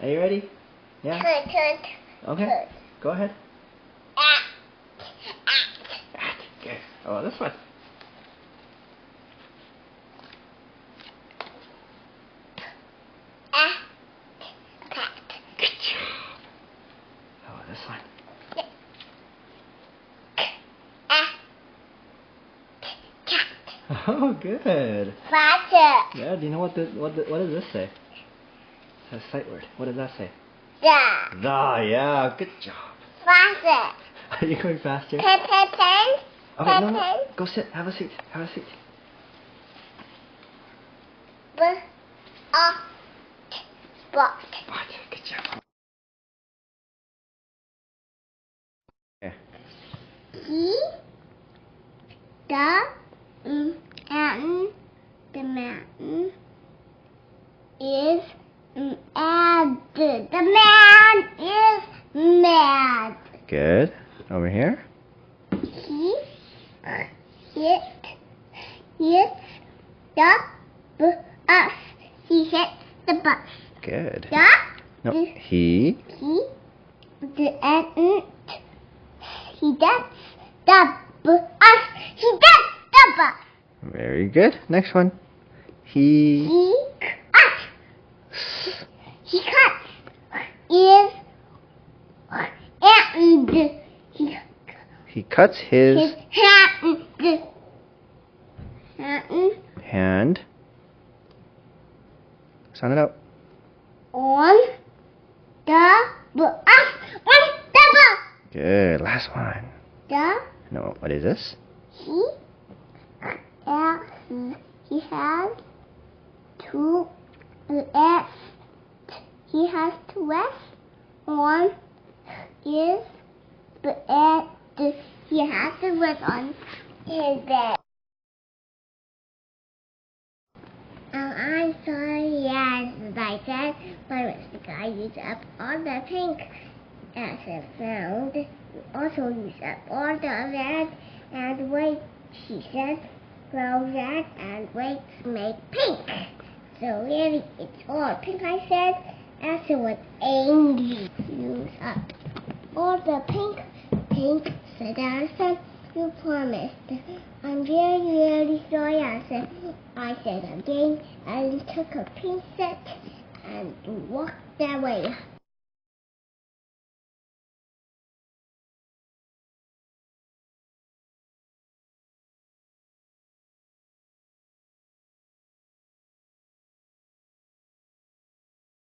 Are you ready? Yeah? Okay. Go ahead. Good. Oh, this one. Good job. Oh, this one. Oh, good. Yeah. Do you know what does this say? It's a sight word. What does that say? The. Yeah. Good job. Are you going faster? Okay, no. Go sit. Have a seat. Have a seat. Spot. Good job. Okay. The mountain is mad. The man is mad. Good. Over here. He hits the bus. He hits the bus. Good. No, he didn't. He does the bus. He does the bus. Very good. Next one. He cuts. Is and he cuts his hand. Sound it out. On the bus. Good. Last one. No, what is this? He has two S. He has two S. One is bed. He has the rest on his bed. I'm sorry, as I said, by mistake I used up all the pink as I found. Also used up all the red and white. She said, well, red and white make pink. So really, it's all pink, I said. After was angry. Use up all the pink, said Allison. You promised. I'm very sorry, Allison. I said again, and took a pink set and walked away.